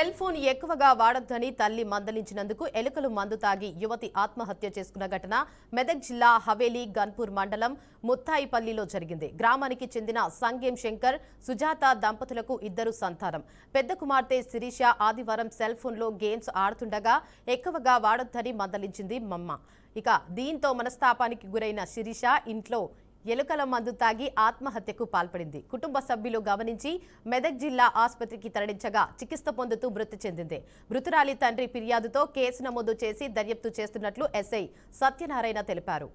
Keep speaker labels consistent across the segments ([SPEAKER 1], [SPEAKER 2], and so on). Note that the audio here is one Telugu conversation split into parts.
[SPEAKER 1] సెల్ ఫోన్ ఎక్కువగా వాడొద్దని తల్లి మందలించినందుకు ఎలుకలు మందు తాగి యువతి ఆత్మహత్య చేసుకున్న ఘటన మెదక్ జిల్లా హవేలీ గన్పూర్ మండలం ముత్తాయిపల్లిలో జరిగింది. గ్రామానికి చెందిన సంగేం శంకర్, సుజాత దంపతులకు ఇద్దరు సంతానం. పెద్ద కుమార్తె శిరీష ఆదివారం సెల్ ఫోన్లో గేమ్స్ ఆడుతుండగా ఎక్కువగా వాడొద్దని మందలించింది మమ్మ. ఇక దీంతో మనస్తాపానికి గురైన శిరీష ఇంట్లో ఎలుకల మందు తాగి ఆత్మహత్యకు పాల్పడింది. కుటుంబ సభ్యులు గమనించి మెదక్ జిల్లా ఆసుపత్రికి తరలించగా చికిత్స పొందుతూ మృతి చెందింది. మృతురాలి తండ్రి ఫిర్యాదుతో కేసు నమోదు చేసి దర్యాప్తు చేస్తున్నట్లు ఎస్ఐ సత్యనారాయణ తెలిపారు.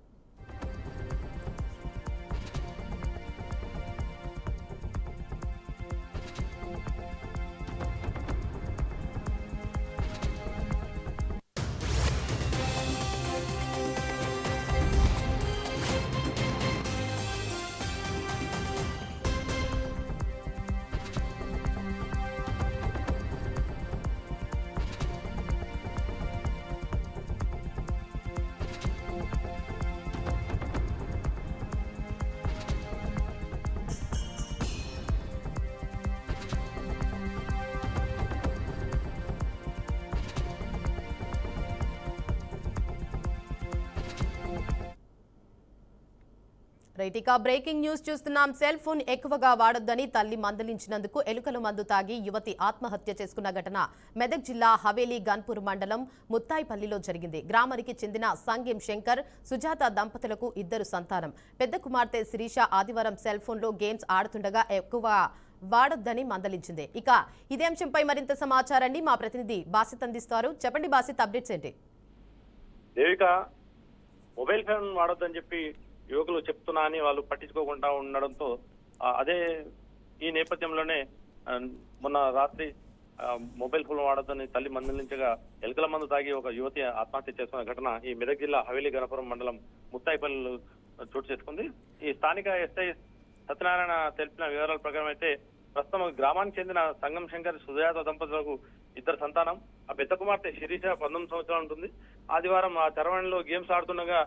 [SPEAKER 1] రైటికా బ్రేకింగ్ న్యూస్ చూస్తున్నాం. సెల్ ఫోన్ ఎక్కువగా వాడొద్దని తల్లి మందలించినందుకు ఎలుకల మందు తాగి యువతి ఆత్మహత్య చేసుకున్న ఘటన మెదక్ జిల్లా హవేలీ గన్పూర్ మండలం ముత్తాయిపల్లిలో జరిగింది. గ్రామానికి చెందిన సంగేం శంకర్, సుజాత దంపతులకు ఇద్దరు సంతానం. పెద్ద కుమార్తె శిరీష ఆదివారం సెల్ ఫోన్లో గేమ్స్ ఆడుతుండగా ఎక్కువ వాడొద్దని మందలించింది. ఇక ఇదే అంశంపై మరింత సమాచారాన్ని మా ప్రతినిధి బాసిత్ అందిస్తారు. చెప్పండి బాసిత్, అప్డేట్స్ ఏంటి?
[SPEAKER 2] మొబైల్ ఫోన్ వాడొద్దని చెప్పి యువకులు చెప్తున్నా అని వాళ్ళు పట్టించుకోకుండా ఉండడంతో అదే ఈ నేపథ్యంలోనే మొన్న రాత్రి మొబైల్ ఫోన్ వాడొద్దని తల్లి మందలించగా ఎలుకల మందు తాగి ఒక యువతి ఆత్మహత్య చేసుకున్న ఘటన ఈ మెదక్ జిల్లా హవేలీ గణపురం మండలం ముత్తాయిపల్లిలో చోటు చేసుకుంది. ఈ స్థానిక ఎస్ఐ సత్యనారాయణ తెలిపిన వివరాల ప్రకారం అయితే ప్రస్తుతం గ్రామానికి చెందిన సంగం శంకర్, సుజాత దంపతులకు ఇద్దరు సంతానం. ఆ పెద్ద కుమార్తె శిరీష 19 సంవత్సరాలు ఉంటుంది. ఆదివారం ఆ చరవాణిలో గేమ్స్ ఆడుతుండగా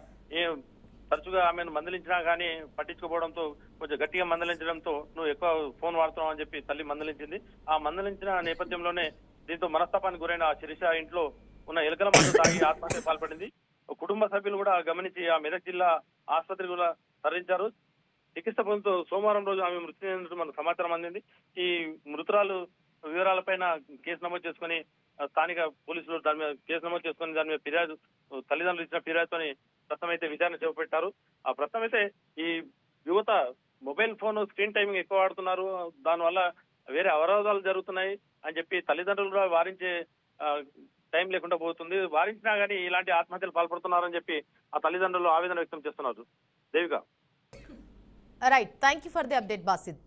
[SPEAKER 2] తరచుగా ఆమెను మందలించినా కానీ పట్టించుకోవడంతో కొంచెం గట్టిగా మందలించడంతో నువ్వు ఎక్కువ ఫోన్ వాడుతున్నావు అని చెప్పి తల్లి మందలించింది. ఆ మందలించిన నేపథ్యంలోనే దీంతో మనస్తాపానికి గురైన ఆ శిరీష ఇంట్లో ఉన్న ఎలుకల మందు తాగి ఆత్మహత్య పాల్పడింది. కుటుంబ సభ్యులు కూడా గమనించి ఆ మెదక్ జిల్లా ఆసుపత్రికి కూడా తరలించారు. చికిత్స పొందుతూ సోమవారం రోజు ఆమె మృతి చెందినట్టు మనకు సమాచారం అందింది. ఈ మృతురాలు వివరాలపైన కేసు నమోదు చేసుకుని స్థానిక పోలీసులు దాని మీద కేసు నమోదు చేసుకుని దాని మీద ఫిర్యాదు తల్లిదండ్రులు ఇచ్చిన ఫిర్యాదుతోని ప్రస్తుతం అయితే విచారణ చేపట్టారు. ఆ ప్రస్తుతం అయితే ఈ యువత మొబైల్ ఫోన్ స్క్రీన్ టైమింగ్ ఎక్కువ వాడుతున్నారు, దానివల్ల వేరే అవరోధాలు జరుగుతున్నాయి అని చెప్పి తల్లిదండ్రులు కూడా వారించే టైం లేకుండా పోతుంది. వారించినా కానీ ఇలాంటి ఆత్మహత్యలు పాల్పడుతున్నారని చెప్పి ఆ తల్లిదండ్రులు ఆవేదన వ్యక్తం చేస్తున్నారు. Devika.
[SPEAKER 1] Right, thank you for the update Basid.